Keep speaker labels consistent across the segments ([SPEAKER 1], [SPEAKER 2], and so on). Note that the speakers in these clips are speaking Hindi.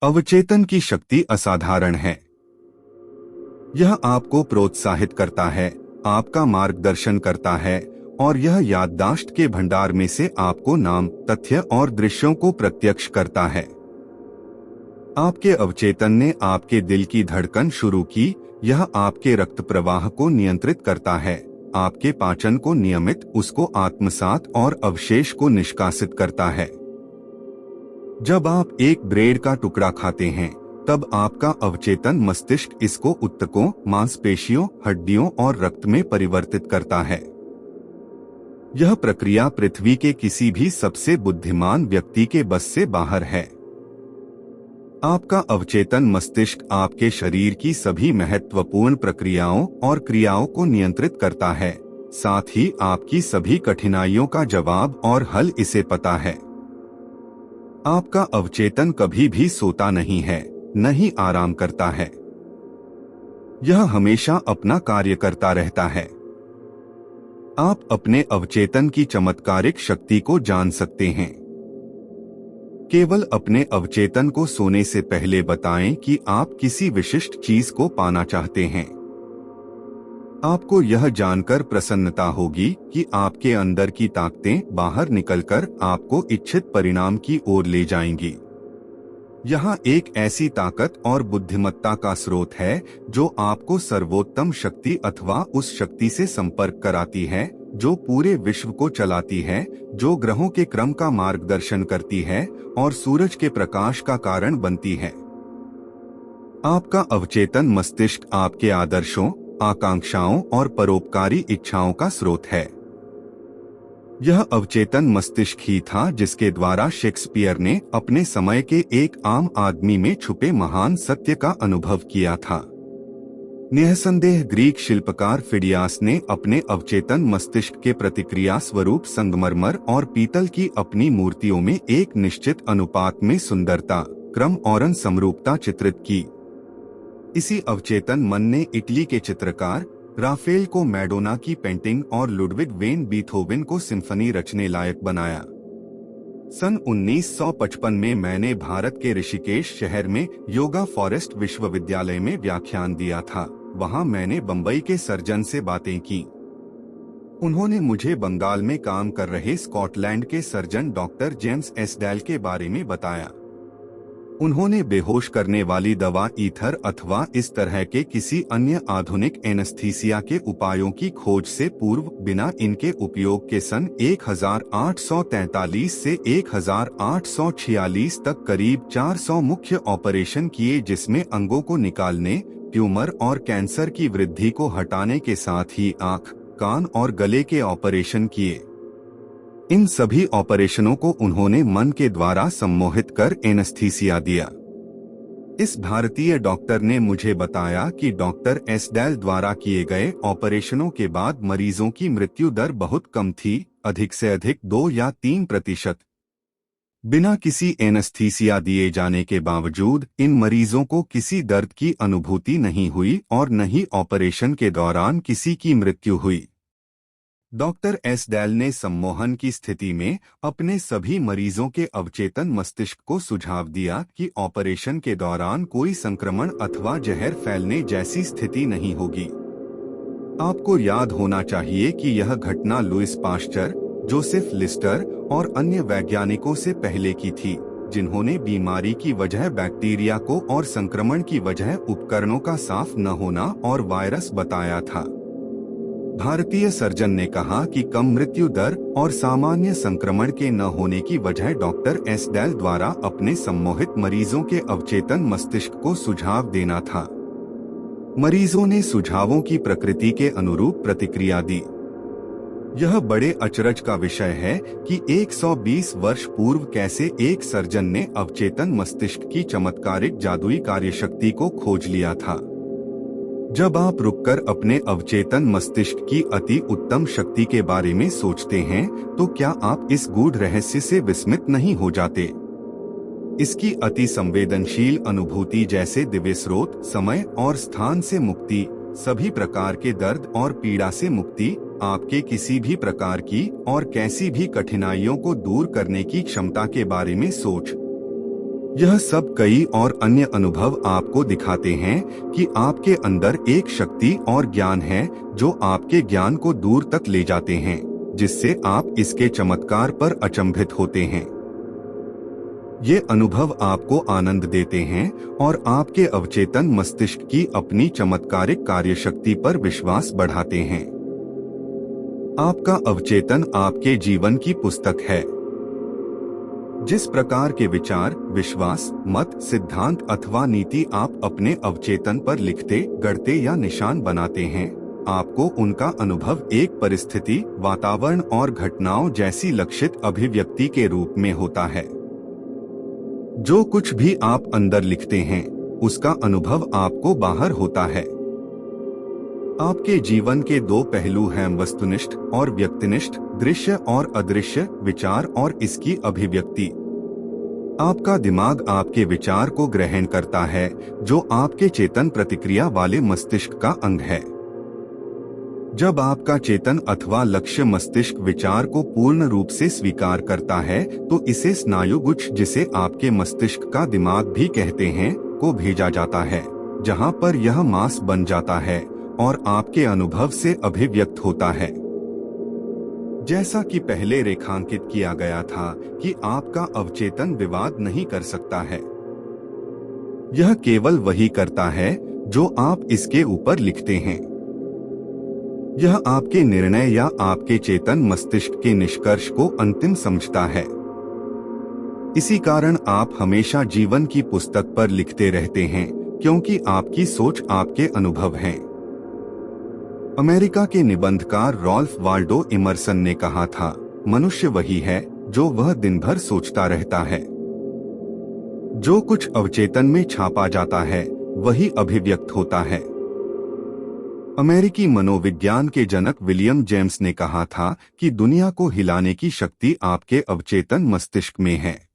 [SPEAKER 1] अवचेतन की शक्ति असाधारण है। यह आपको प्रोत्साहित करता है, आपका मार्गदर्शन करता है और यह याददाश्त के भंडार में से आपको नाम, तथ्य और दृश्यों को प्रत्यक्ष करता है। आपके अवचेतन ने आपके दिल की धड़कन शुरू की। यह आपके रक्त प्रवाह को नियंत्रित करता है, आपके पाचन को नियमित, उसको आत्मसात और अवशेष को निष्कासित करता है। जब आप एक ब्रेड का टुकड़ा खाते हैं, तब आपका अवचेतन मस्तिष्क इसको ऊतकों, मांसपेशियों, हड्डियों और रक्त में परिवर्तित करता है। यह प्रक्रिया पृथ्वी के किसी भी सबसे बुद्धिमान व्यक्ति के बस से बाहर है। आपका अवचेतन मस्तिष्क आपके शरीर की सभी महत्वपूर्ण प्रक्रियाओं और क्रियाओं को नियंत्रित करता है, साथ ही आपकी सभी कठिनाइयों का जवाब और हल इसे पता है। आपका अवचेतन कभी भी सोता नहीं है, न ही आराम करता है। यह हमेशा अपना कार्य करता रहता है। आप अपने अवचेतन की चमत्कारिक शक्ति को जान सकते हैं। केवल अपने अवचेतन को सोने से पहले बताएं कि आप किसी विशिष्ट चीज को पाना चाहते हैं। आपको यह जानकर प्रसन्नता होगी कि आपके अंदर की ताकतें बाहर निकलकर आपको इच्छित परिणाम की ओर ले जाएंगी। यहाँ एक ऐसी ताकत और बुद्धिमत्ता का स्रोत है जो आपको सर्वोत्तम शक्ति अथवा उस शक्ति से संपर्क कराती है जो पूरे विश्व को चलाती है, जो ग्रहों के क्रम का मार्गदर्शन करती है और सूरज के प्रकाश का कारण बनती है। आपका अवचेतन मस्तिष्क आपके आदर्शों, आकांक्षाओं और परोपकारी इच्छाओं का स्रोत है। यह अवचेतन मस्तिष्क ही था जिसके द्वारा शेक्सपियर ने अपने समय के एक आम आदमी में छुपे महान सत्य का अनुभव किया था। निःसंदेह ग्रीक शिल्पकार फिडियास ने अपने अवचेतन मस्तिष्क के प्रतिक्रिया स्वरूप संगमरमर और पीतल की अपनी मूर्तियों में एक निश्चित अनुपात में सुंदरता, क्रम और समरूपता चित्रित की। इसी अवचेतन मन ने इटली के चित्रकार राफेल को मैडोना की पेंटिंग और लुडविग वेन बीथोवेन को सिम्फनी रचने लायक बनाया। सन 1955 में मैंने भारत के ऋषिकेश शहर में योगा फॉरेस्ट विश्वविद्यालय में व्याख्यान दिया था। वहां मैंने बंबई के सर्जन से बातें की। उन्होंने मुझे बंगाल में काम कर रहे स्कॉटलैंड के सर्जन डॉक्टर जेम्स एसडेल के बारे में बताया। उन्होंने बेहोश करने वाली दवा ईथर अथवा इस तरह के किसी अन्य आधुनिक एनेस्थीसिया के उपायों की खोज से पूर्व बिना इनके उपयोग के सन 1843 से 1846 तक करीब 400 मुख्य ऑपरेशन किए, जिसमें अंगों को निकालने, ट्यूमर और कैंसर की वृद्धि को हटाने के साथ ही आँख, कान और गले के ऑपरेशन किए। इन सभी ऑपरेशनों को उन्होंने मन के द्वारा सम्मोहित कर एनेस्थीसिया दिया। इस भारतीय डॉक्टर ने मुझे बताया कि डॉक्टर एसडेल द्वारा किए गए ऑपरेशनों के बाद मरीजों की मृत्यु दर बहुत कम थी, अधिक से अधिक 2 या 3%। बिना किसी एनेस्थीसिया दिए जाने के बावजूद इन मरीजों को किसी दर्द की अनुभूति नहीं हुई और न ही ऑपरेशन के दौरान किसी की मृत्यु हुई। डॉक्टर एसडेल ने सम्मोहन की स्थिति में अपने सभी मरीजों के अवचेतन मस्तिष्क को सुझाव दिया कि ऑपरेशन के दौरान कोई संक्रमण अथवा जहर फैलने जैसी स्थिति नहीं होगी। आपको याद होना चाहिए कि यह घटना लुइस पाश्चर, जोसेफ लिस्टर और अन्य वैज्ञानिकों से पहले की थी, जिन्होंने बीमारी की वजह बैक्टीरिया को और संक्रमण की वजह उपकरणों का साफ न होना और वायरस बताया था। भारतीय सर्जन ने कहा कि कम मृत्यु दर और सामान्य संक्रमण के न होने की वजह डॉक्टर एसडेल द्वारा अपने सम्मोहित मरीजों के अवचेतन मस्तिष्क को सुझाव देना था। मरीजों ने सुझावों की प्रकृति के अनुरूप प्रतिक्रिया दी। यह बड़े अचरज का विषय है कि 120 वर्ष पूर्व कैसे एक सर्जन ने अवचेतन मस्तिष्क की चमत्कारिक जादुई कार्यशक्ति को खोज लिया था। जब आप रुककर अपने अवचेतन मस्तिष्क की अति उत्तम शक्ति के बारे में सोचते हैं, तो क्या आप इस गूढ़ रहस्य से विस्मित नहीं हो जाते? इसकी अति संवेदनशील अनुभूति जैसे दिव्य स्रोत, समय और स्थान से मुक्ति, सभी प्रकार के दर्द और पीड़ा से मुक्ति, आपके किसी भी प्रकार की और कैसी भी कठिनाइयों को दूर करने की क्षमता के बारे में सोच। यह सब कई और अन्य अनुभव आपको दिखाते हैं कि आपके अंदर एक शक्ति और ज्ञान है जो आपके ज्ञान को दूर तक ले जाते हैं, जिससे आप इसके चमत्कार पर अचंभित होते हैं। ये अनुभव आपको आनंद देते हैं और आपके अवचेतन मस्तिष्क की अपनी चमत्कारिक कार्यशक्ति पर विश्वास बढ़ाते हैं। आपका अवचेतन आपके जीवन की पुस्तक है। जिस प्रकार के विचार, विश्वास, मत, सिद्धांत अथवा नीति आप अपने अवचेतन पर लिखते, गढ़ते या निशान बनाते हैं, आपको उनका अनुभव एक परिस्थिति, वातावरण और घटनाओं जैसी लक्षित अभिव्यक्ति के रूप में होता है। जो कुछ भी आप अंदर लिखते हैं, उसका अनुभव आपको बाहर होता है। आपके जीवन के दो पहलू हैं, वस्तुनिष्ठ और व्यक्तिनिष्ठ, दृश्य और अदृश्य, विचार और इसकी अभिव्यक्ति। आपका दिमाग आपके विचार को ग्रहण करता है, जो आपके चेतन प्रतिक्रिया वाले मस्तिष्क का अंग है। जब आपका चेतन अथवा लक्ष्य मस्तिष्क विचार को पूर्ण रूप से स्वीकार करता है, तो इसे स्नायुगुच्छ, जिसे आपके मस्तिष्क का दिमाग भी कहते हैं, को भेजा जाता है, जहां पर यह मांस बन जाता है और आपके अनुभव से अभिव्यक्त होता है। जैसा कि पहले रेखांकित किया गया था कि आपका अवचेतन विवाद नहीं कर सकता है। यह केवल वही करता है जो आप इसके ऊपर लिखते हैं। यह आपके निर्णय या आपके चेतन मस्तिष्क के निष्कर्ष को अंतिम समझता है। इसी कारण आप हमेशा जीवन की पुस्तक पर लिखते रहते हैं, क्योंकि आपकी सोच आपके अनुभव हैं। अमेरिका के निबंधकार रॉल्फ वाल्डो इमर्सन ने कहा था, मनुष्य वही है जो वह दिन भर सोचता रहता है। जो कुछ अवचेतन में छापा जाता है, वही अभिव्यक्त होता है। अमेरिकी मनोविज्ञान के जनक विलियम जेम्स ने कहा था कि दुनिया को हिलाने की शक्ति आपके अवचेतन मस्तिष्क में है।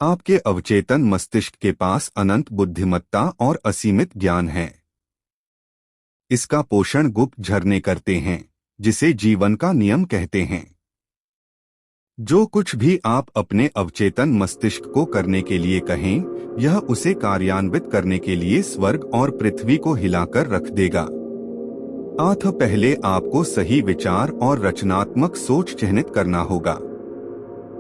[SPEAKER 1] आपके अवचेतन मस्तिष्क के पास अनंत बुद्धिमत्ता और असीमित ज्ञान है। इसका पोषण गुप्त झरने करते हैं, जिसे जीवन का नियम कहते हैं। जो कुछ भी आप अपने अवचेतन मस्तिष्क को करने के लिए कहें, यह उसे कार्यान्वित करने के लिए स्वर्ग और पृथ्वी को हिलाकर रख देगा। पहले आपको सही विचार और रचनात्मक सोच चिह्नित करना होगा।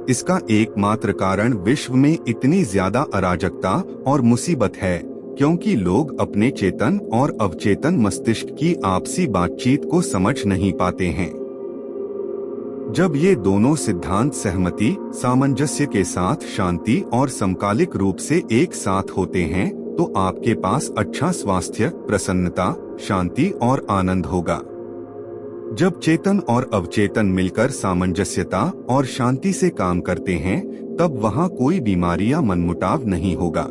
[SPEAKER 1] इसका एकमात्र कारण विश्व में इतनी ज्यादा अराजकता और मुसीबत है, क्योंकि लोग अपने चेतन और अवचेतन मस्तिष्क की आपसी बातचीत को समझ नहीं पाते हैं। जब ये दोनों सिद्धांत सहमति, सामंजस्य के साथ शांति और समकालिक रूप से एक साथ होते हैं, तो आपके पास अच्छा स्वास्थ्य, प्रसन्नता, शांति और आनंद होगा। जब चेतन और अवचेतन मिलकर सामंजस्यता और शांति से काम करते हैं, तब वहाँ कोई बीमारी या मनमुटाव नहीं होगा।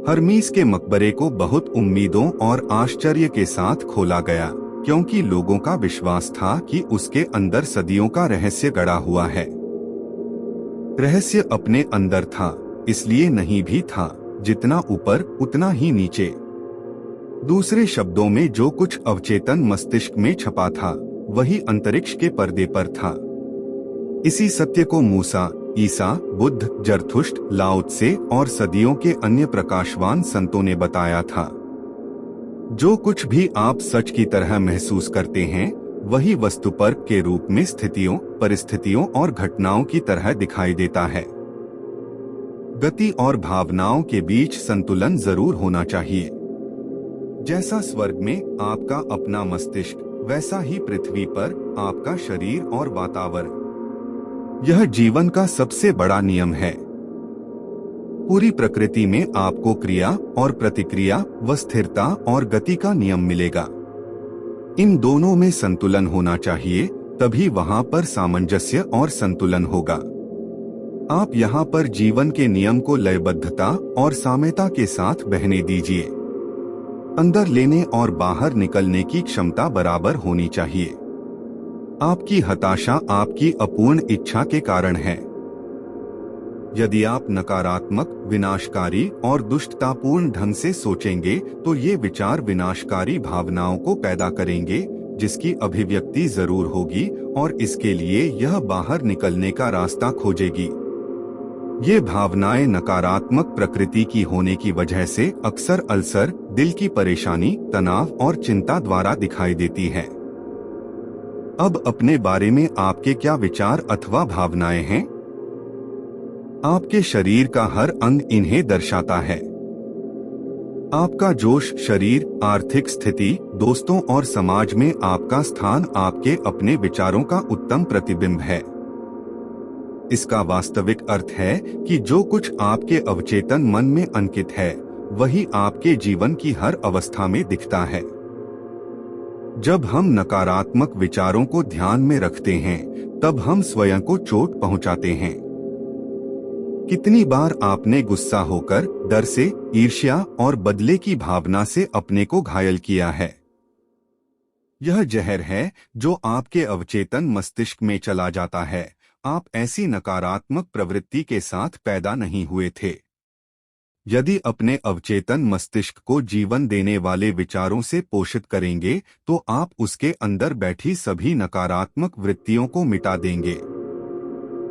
[SPEAKER 1] हर्मीस के मकबरे को बहुत उम्मीदों और आश्चर्य के साथ खोला गया, क्योंकि लोगों का विश्वास था कि उसके अंदर सदियों का रहस्य गड़ा हुआ है। रहस्य अपने अंदर था, इसलिए नहीं भी था, जितना ऊपर उतना ही नीचे। दूसरे शब्दों में, जो कुछ अवचेतन मस्तिष्क में छपा था, वही अंतरिक्ष के पर्दे पर था। इसी सत्य को मूसा, ईसा, बुद्ध, जरथुष्ट, लाओ त्से और सदियों के अन्य प्रकाशवान संतों ने बताया था। जो कुछ भी आप सच की तरह महसूस करते हैं, वही वस्तुपर्क के रूप में स्थितियों, परिस्थितियों और घटनाओं की तरह दिखाई देता है। गति और भावनाओं के बीच संतुलन जरूर होना चाहिए। जैसा स्वर्ग में आपका अपना मस्तिष्क, वैसा ही पृथ्वी पर आपका शरीर और वातावरण। यह जीवन का सबसे बड़ा नियम है। पूरी प्रकृति में आपको क्रिया और प्रतिक्रिया व स्थिरता और गति का नियम मिलेगा। इन दोनों में संतुलन होना चाहिए, तभी वहां पर सामंजस्य और संतुलन होगा। आप यहाँ पर जीवन के नियम को लयबद्धता और साम्यता के साथ बहने दीजिए। अंदर लेने और बाहर निकलने की क्षमता बराबर होनी चाहिए। आपकी हताशा आपकी अपूर्ण इच्छा के कारण है। यदि आप नकारात्मक, विनाशकारी और दुष्टतापूर्ण ढंग से सोचेंगे, तो ये विचार विनाशकारी भावनाओं को पैदा करेंगे, जिसकी अभिव्यक्ति जरूर होगी और इसके लिए यह बाहर निकलने का रास्ता खोजेगी। ये भावनाएं नकारात्मक प्रकृति की होने की वजह से अक्सर अल्सर, दिल की परेशानी, तनाव और चिंता द्वारा दिखाई देती है। अब अपने बारे में आपके क्या विचार अथवा भावनाएं हैं? आपके शरीर का हर अंग इन्हें दर्शाता है। आपका जोश, शरीर, आर्थिक स्थिति, दोस्तों और समाज में आपका स्थान आपके अपने विचारों का उत्तम प्रतिबिंब है। इसका वास्तविक अर्थ है कि जो कुछ आपके अवचेतन मन में अंकित है, वही आपके जीवन की हर अवस्था में दिखता है। जब हम नकारात्मक विचारों को ध्यान में रखते हैं, तब हम स्वयं को चोट पहुंचाते हैं। कितनी बार आपने गुस्सा होकर, डर से, ईर्ष्या और बदले की भावना से अपने को घायल किया है? यह जहर है जो आपके अवचेतन मस्तिष्क में चला जाता है। आप ऐसी नकारात्मक प्रवृत्ति के साथ पैदा नहीं हुए थे। यदि अपने अवचेतन मस्तिष्क को जीवन देने वाले विचारों से पोषित करेंगे, तो आप उसके अंदर बैठी सभी नकारात्मक वृत्तियों को मिटा देंगे।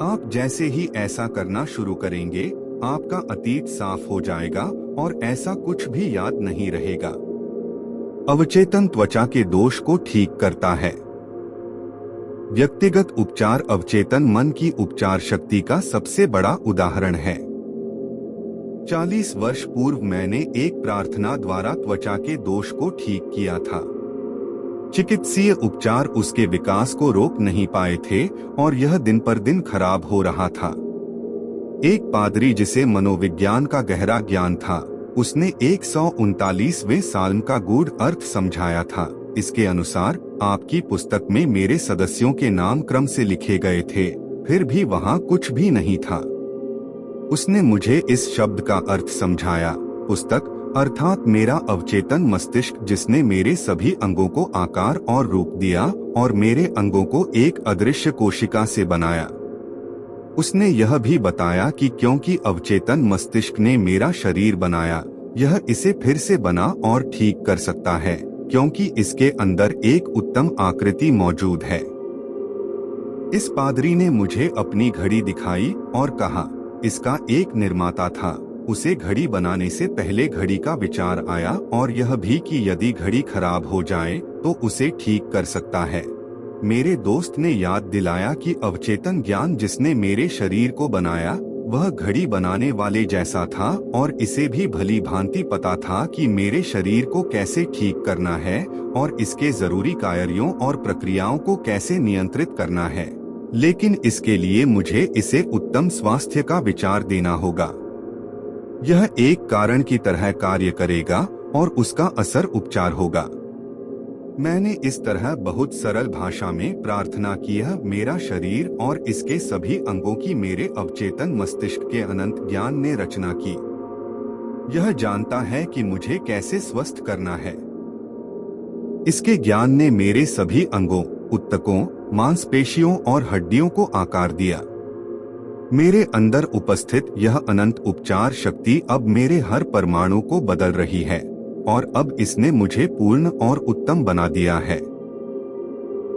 [SPEAKER 1] आप जैसे ही ऐसा करना शुरू करेंगे, आपका अतीत साफ हो जाएगा और ऐसा कुछ भी याद नहीं रहेगा। अवचेतन त्वचा के दोष को ठीक करता है। व्यक्तिगत उपचार अवचेतन मन की उपचार शक्ति का सबसे बड़ा उदाहरण है। 40 वर्ष पूर्व मैंने एक प्रार्थना द्वारा त्वचा के दोष को ठीक किया था। चिकित्सीय उपचार उसके विकास को रोक नहीं पाए थे और यह दिन पर दिन खराब हो रहा था। एक पादरी जिसे मनोविज्ञान का गहरा ज्ञान था, उसने 139वें साल्म का गूढ़ अर्थ समझाया था। इसके अनुसार आपकी पुस्तक में मेरे सदस्यों के नाम क्रम से लिखे गए थे, फिर भी वहाँ कुछ भी नहीं था। उसने मुझे इस शब्द का अर्थ समझाया। पुस्तक अर्थात मेरा अवचेतन मस्तिष्क, जिसने मेरे सभी अंगों को आकार और रूप दिया और मेरे अंगों को एक अदृश्य कोशिका से बनाया। उसने यह भी बताया कि क्योंकि अवचेतन मस्तिष्क ने मेरा शरीर बनाया, यह इसे फिर से बना और ठीक कर सकता है, क्योंकि इसके अंदर एक उत्तम आकृति मौजूद है। इस पादरी ने मुझे अपनी घड़ी दिखाई और कहा, इसका एक निर्माता था। उसे घड़ी बनाने से पहले घड़ी का विचार आया और यह भी कि यदि घड़ी खराब हो जाए तो उसे ठीक कर सकता है। मेरे दोस्त ने याद दिलाया कि अवचेतन ज्ञान जिसने मेरे शरीर को बनाया, वह घड़ी बनाने वाले जैसा था और इसे भी भली भांति पता था कि मेरे शरीर को कैसे ठीक करना है और इसके जरूरी कार्यों और प्रक्रियाओं को कैसे नियंत्रित करना है। लेकिन इसके लिए मुझे इसे उत्तम स्वास्थ्य का विचार देना होगा। यह एक कारण की तरह कार्य करेगा और उसका असर उपचार होगा। मैंने इस तरह बहुत सरल भाषा में प्रार्थना की, मेरा शरीर और इसके सभी अंगों की मेरे अवचेतन मस्तिष्क के अनंत ज्ञान ने रचना की। यह जानता है कि मुझे कैसे स्वस्थ करना है। इसके ज्ञान ने मेरे सभी अंगों, ऊतकों, मांसपेशियों और हड्डियों को आकार दिया। मेरे अंदर उपस्थित यह अनंत उपचार शक्ति अब मेरे हर परमाणु को बदल रही है और अब इसने मुझे पूर्ण और उत्तम बना दिया है।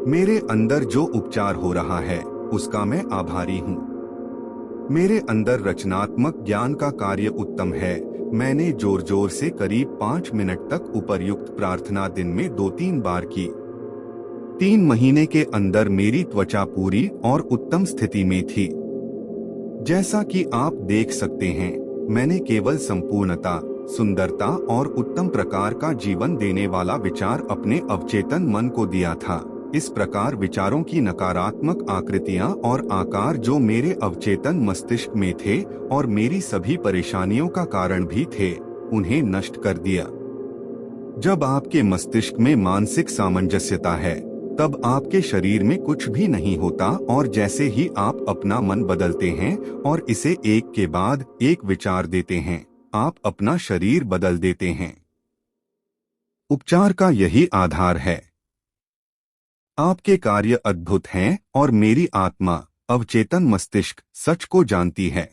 [SPEAKER 1] मेरे अंदर जो उपचार हो रहा है, उसका मैं आभारी हूँ। मेरे अंदर रचनात्मक ज्ञान का कार्य उत्तम है। मैंने जोर जोर से करीब 5 मिनट तक उपर्युक्त प्रार्थना दिन में 2-3 बार की। 3 महीने के अंदर मेरी त्वचा पूरी और उत्तम स्थिति में थी। जैसा कि आप देख सकते हैं, मैंने केवल संपूर्णता, सुंदरता और उत्तम प्रकार का जीवन देने वाला विचार अपने अवचेतन मन को दिया था। इस प्रकार विचारों की नकारात्मक आकृतियां और आकार जो मेरे अवचेतन मस्तिष्क में थे और मेरी सभी परेशानियों का कारण भी थे, उन्हें नष्ट कर दिया। जब आपके मस्तिष्क में मानसिक सामंजस्यता है, तब आपके शरीर में कुछ भी नहीं होता और जैसे ही आप अपना मन बदलते हैं और इसे एक के बाद एक विचार देते हैं, आप अपना शरीर बदल देते हैं। उपचार का यही आधार है। आपके कार्य अद्भुत हैं और मेरी आत्मा, अवचेतन मस्तिष्क, सच को जानती है।